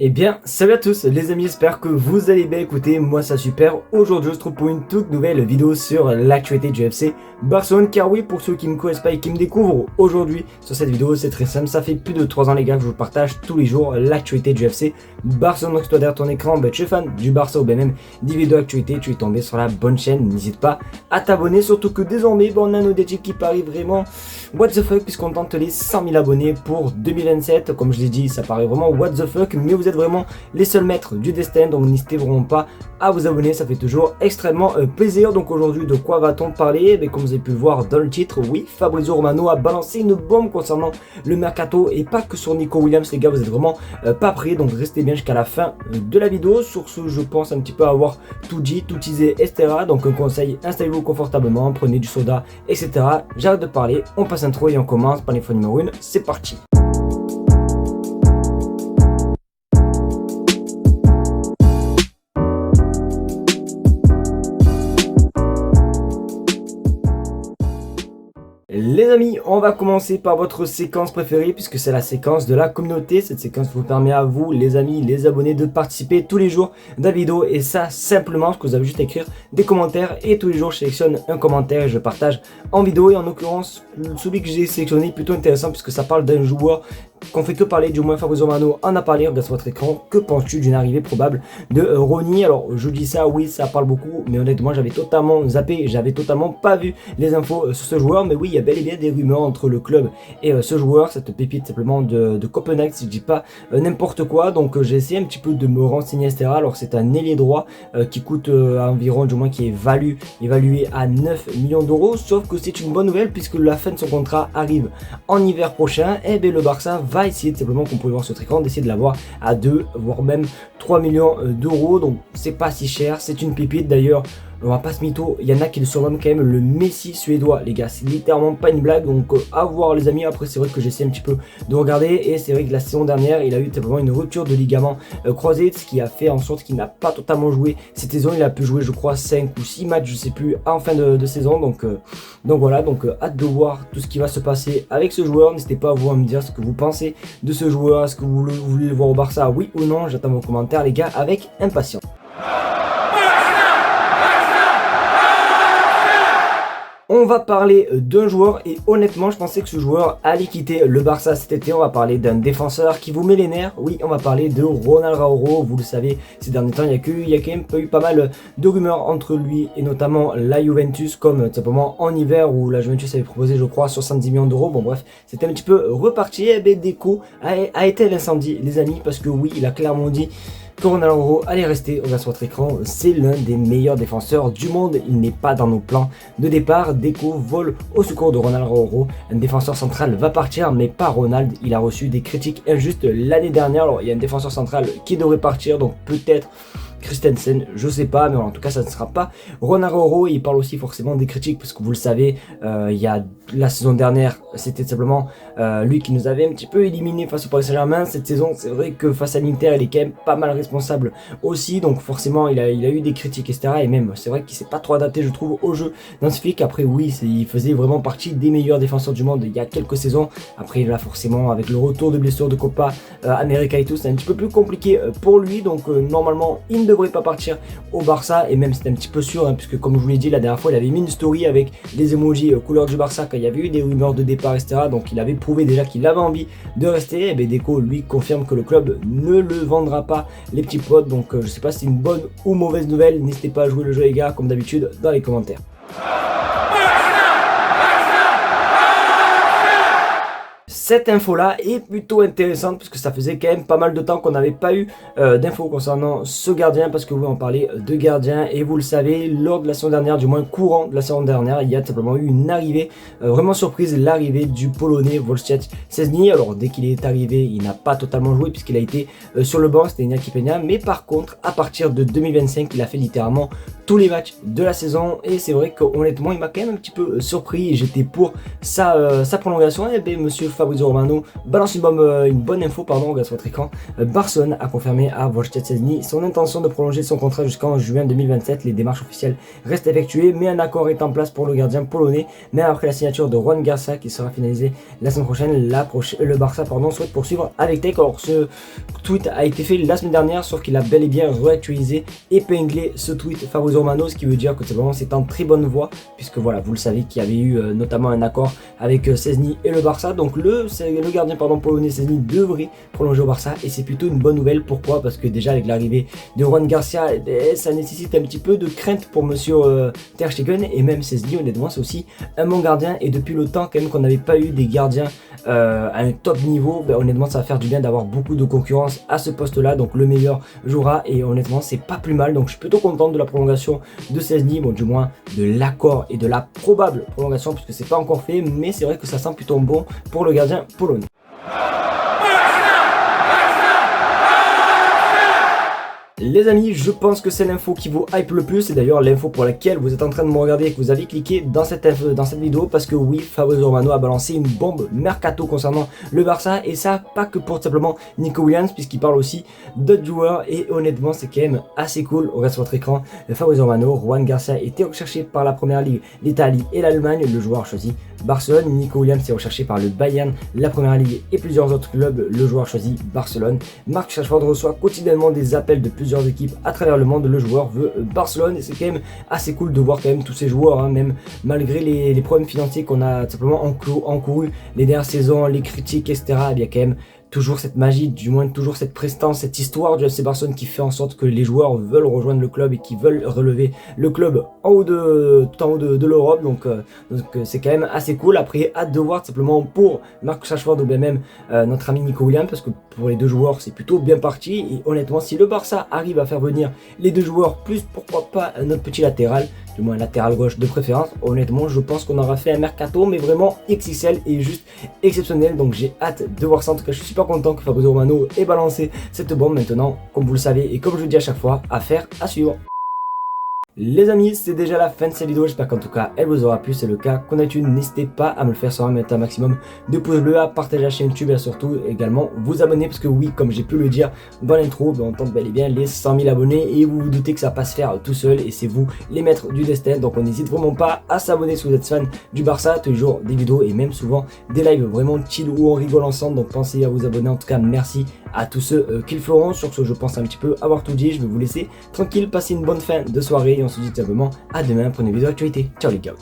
Eh bien, salut à tous les amis, j'espère que vous allez bien. Écoutez, moi ça super. Aujourd'hui, on se retrouve pour une toute nouvelle vidéo sur l'actualité du FC Barcelone. Car oui, pour ceux qui me connaissent pas et qui me découvrent aujourd'hui sur cette vidéo, c'est très simple. Ça fait plus de 3 ans les gars que je vous partage tous les jours l'actualité du FC Barcelone. Donc, si toi derrière ton écran, tu es fan du Barça ou bien même des vidéos d'actualité, tu es tombé sur la bonne chaîne. N'hésite pas à t'abonner, surtout que désormais, on a un objectif qui paraît vraiment what the fuck, puisqu'on tente les 100 000 abonnés pour 2027. Comme je l'ai dit, ça paraît vraiment what the fuck, mais vous êtes vraiment les seuls maîtres du destin, donc n'hésitez vraiment pas à vous abonner, ça fait toujours extrêmement plaisir. Donc aujourd'hui, de quoi va-t-on parler? Comme vous avez pu le voir dans le titre, oui, Fabrizio Romano a balancé une bombe concernant le mercato, et pas que sur Nico Williams les gars, vous êtes vraiment pas prêts, donc restez bien jusqu'à la fin de la vidéo. Sur ce, je pense un petit peu avoir tout dit, tout teasé, etc. Donc un conseil, installez-vous confortablement, prenez du soda, etc. J'arrête de parler, on passe intro et on commence par l'info numéro 1, c'est parti. Les amis, on va commencer par votre séquence préférée, puisque c'est la séquence de la communauté. Cette séquence vous permet à vous, les amis, les abonnés, de participer tous les jours dans la vidéo. Et ça, simplement, parce que vous avez juste à écrire des commentaires. Et tous les jours, je sélectionne un commentaire et je partage en vidéo. Et en l'occurrence, celui que j'ai sélectionné est plutôt intéressant, puisque ça parle d'un joueur qu'on fait que parler, du moins Fabrizio Romano en a parlé. Regarde sur votre écran, que penses-tu d'une arrivée probable de Ronny? Alors je dis ça, oui, ça parle beaucoup, mais honnêtement j'avais totalement zappé, j'avais totalement pas vu les infos sur ce joueur. Mais oui, il y a bel et bien des rumeurs entre le club et ce joueur, cette pépite simplement de Copenhague, si je dis pas n'importe quoi. Donc j'ai essayé un petit peu de me renseigner, etc. Alors c'est un ailier droit qui coûte environ, du moins qui est évalué à 9 millions d'euros, sauf que c'est une bonne nouvelle, puisque la fin de son contrat arrive en hiver prochain. Et bien le Barça va essayer, simplement, qu'on peut voir sur votre écran, d'essayer de l'avoir à 2 voire même 3 millions d'euros. Donc c'est pas si cher, c'est une pépite. D'ailleurs, on va pas se mytho, il y en a qui le surnomment quand même le Messi suédois les gars, c'est littéralement pas une blague. Donc à voir les amis. Après c'est vrai que j'essaie un petit peu de regarder, et c'est vrai que la saison dernière il a eu simplement une rupture de ligament croisé, ce qui a fait en sorte qu'il n'a pas totalement joué cette saison. Il a pu jouer je crois 5 ou 6 matchs, je sais plus, en fin de saison. Donc voilà, donc hâte de voir tout ce qui va se passer avec ce joueur. N'hésitez pas à vous à me dire ce que vous pensez de ce joueur, est-ce que vous voulez le voir au Barça, oui ou non? J'attends vos commentaires les gars avec impatience. On va parler d'un joueur, et honnêtement je pensais que ce joueur allait quitter le Barça cet été. On va parler d'un défenseur qui vous met les nerfs. Oui, on va parler de Ronald Araujo. Vous le savez, ces derniers temps il y a quand même eu pas mal de rumeurs entre lui et notamment la Juventus, comme tout simplement en hiver où la Juventus avait proposé je crois 70 millions d'euros. Bon bref, c'était un petit peu reparti. Et bien Deco a été l'incendie les amis, parce que oui, il a clairement dit que Ronald Araujo allez rester. On va sur votre écran, c'est l'un des meilleurs défenseurs du monde, il n'est pas dans nos plans de départ. Deco vole au secours de Ronald Araujo. Un défenseur central va partir, mais pas Ronald. Il a reçu des critiques injustes l'année dernière. Alors il y a un défenseur central qui devrait partir, donc peut-être Christensen, je sais pas, mais en tout cas ça ne sera pas Ronald Araujo. Il parle aussi forcément des critiques, parce que vous le savez, il y a la saison dernière, c'était simplement lui qui nous avait un petit peu éliminé face au Paris Saint-Germain. Cette saison, c'est vrai que face à l'Inter, il est quand même pas mal responsable aussi, donc forcément il a eu des critiques, etc. Et même, c'est vrai qu'il s'est pas trop adapté, je trouve, au jeu d'Hansi. Après oui, il faisait vraiment partie des meilleurs défenseurs du monde il y a quelques saisons. Après là, forcément, avec le retour de blessure de Copa América et tout, c'est un petit peu plus compliqué pour lui. Donc normalement, il ne devrait pas partir au Barça, et même c'est un petit peu sûr, hein, puisque comme je vous l'ai dit la dernière fois, il avait mis une story avec les emojis couleur du Barça quand il y avait eu des rumeurs de départ, etc. Donc il avait prouvé déjà qu'il avait envie de rester. Et bien Deco lui confirme que le club ne le vendra pas, les petits potes. Donc je sais pas si c'est une bonne ou mauvaise nouvelle. N'hésitez pas à jouer le jeu les gars, comme d'habitude, dans les commentaires. Cette info là est plutôt intéressante, parce que ça faisait quand même pas mal de temps qu'on n'avait pas eu d'infos concernant ce gardien, parce que oui, on parlait de gardien, et vous le savez, lors de la saison dernière, du moins courant de la saison dernière, il y a simplement eu une arrivée vraiment surprise, l'arrivée du Polonais Wojciech Szczesny. Alors dès qu'il est arrivé, il n'a pas totalement joué puisqu'il a été sur le banc, c'était Iñaki Peña, mais par contre à partir de 2025 il a fait littéralement tous les matchs de la saison, et c'est vrai qu'honnêtement il m'a quand même un petit peu surpris, et j'étais pour sa prolongation. Et bien monsieur Fabrizio Fabrizio Romano balance une bonne info, regarde sur votre écran. Barcelone a confirmé à Wojciech Szczesny son intention de prolonger son contrat jusqu'en juin 2027. Les démarches officielles restent effectuées, mais un accord est en place pour le gardien polonais. Même après la signature de Juan Garcia qui sera finalisée la semaine prochaine, le Barça souhaite poursuivre avec Tech. Alors ce tweet a été fait la semaine dernière, sauf qu'il a bel et bien réactualisé, épinglé ce tweet Fabrizio Romano, ce qui veut dire que c'est en très bonne voie, puisque voilà, vous le savez qu'il y avait eu notamment un accord avec Szczesny et le Barça. Donc le gardien polonais Szczesny devrait prolonger au Barça, et c'est plutôt une bonne nouvelle. Pourquoi? Parce que déjà avec l'arrivée de Juan Garcia, ça nécessite un petit peu de crainte pour monsieur Ter Stegen, et même Szczesny, honnêtement c'est aussi un bon gardien, et depuis le temps quand même qu'on n'avait pas eu des gardiens à un top niveau, honnêtement ça va faire du bien d'avoir beaucoup de concurrence à ce poste là. Donc le meilleur jouera, et honnêtement c'est pas plus mal. Donc je suis plutôt content de la prolongation de Szczesny, bon du moins de l'accord et de la probable prolongation, puisque c'est pas encore fait, mais c'est vrai que ça sent plutôt bon pour le gardien polonais. Les amis, je pense que c'est l'info qui vous hype le plus, et d'ailleurs l'info pour laquelle vous êtes en train de me regarder et que vous avez cliqué dans cette vidéo, parce que oui, Fabrizio Romano a balancé une bombe mercato concernant le Barça, et ça pas que pour simplement Nico Williams, puisqu'il parle aussi d'autres joueurs, et honnêtement c'est quand même assez cool. On reste sur votre écran, Fabrizio Romano, Juan Garcia était recherché par la première ligue, l'Italie et l'Allemagne, le joueur choisi Barcelone. Nico Williams est recherché par le Bayern, la première ligue et plusieurs autres clubs, le joueur choisi Barcelone. Marcus Rashford reçoit quotidiennement des appels de plusieurs équipes à travers le monde, le joueur veut Barcelone, et c'est quand même assez cool de voir quand même tous ces joueurs, même malgré les problèmes financiers qu'on a simplement encouru les dernières saisons, les critiques, etc. Il y a quand même toujours cette magie, du moins toujours cette prestance, cette histoire du FC Barcelone qui fait en sorte que les joueurs veulent rejoindre le club et qui veulent relever le club tout en haut de l'Europe. Donc c'est quand même assez cool. Après, hâte de voir simplement pour Marcus Rashford ou bien même notre ami Nico Williams, parce que pour les deux joueurs c'est plutôt bien parti, et honnêtement si le Barça arrive à faire venir les deux joueurs, plus pourquoi pas notre petit latéral, du moins latéral gauche de préférence, honnêtement je pense qu'on aura fait un mercato mais vraiment XXL et juste exceptionnel. Donc j'ai hâte de voir ça. En tout cas je suis super content que Fabrizio Romano ait balancé cette bombe. Maintenant, comme vous le savez et comme je le dis à chaque fois, affaire à suivre. Les amis, c'est déjà la fin de cette vidéo, j'espère qu'en tout cas elle vous aura plu. C'est le cas, qu'en est-il, n'hésitez pas à me le faire savoir, mettre un maximum de pouces bleus, à partager la chaîne YouTube et surtout également vous abonner, parce que oui, comme j'ai pu le dire dans l'intro, on tente bel et bien les 100 000 abonnés, et vous vous doutez que ça va pas se faire tout seul, et c'est vous les maîtres du destin. Donc on n'hésite vraiment pas à s'abonner si vous êtes fan du Barça, toujours des vidéos et même souvent des lives vraiment chill où on rigole ensemble. Donc pensez à vous abonner. En tout cas merci à tous ceux qui le feront. Sur ce, je pense un petit peu avoir tout dit, je vais vous laisser tranquille, passer une bonne fin de soirée, et on se dit tout simplement à demain pour une vidéo d'actualité. Ciao les gars.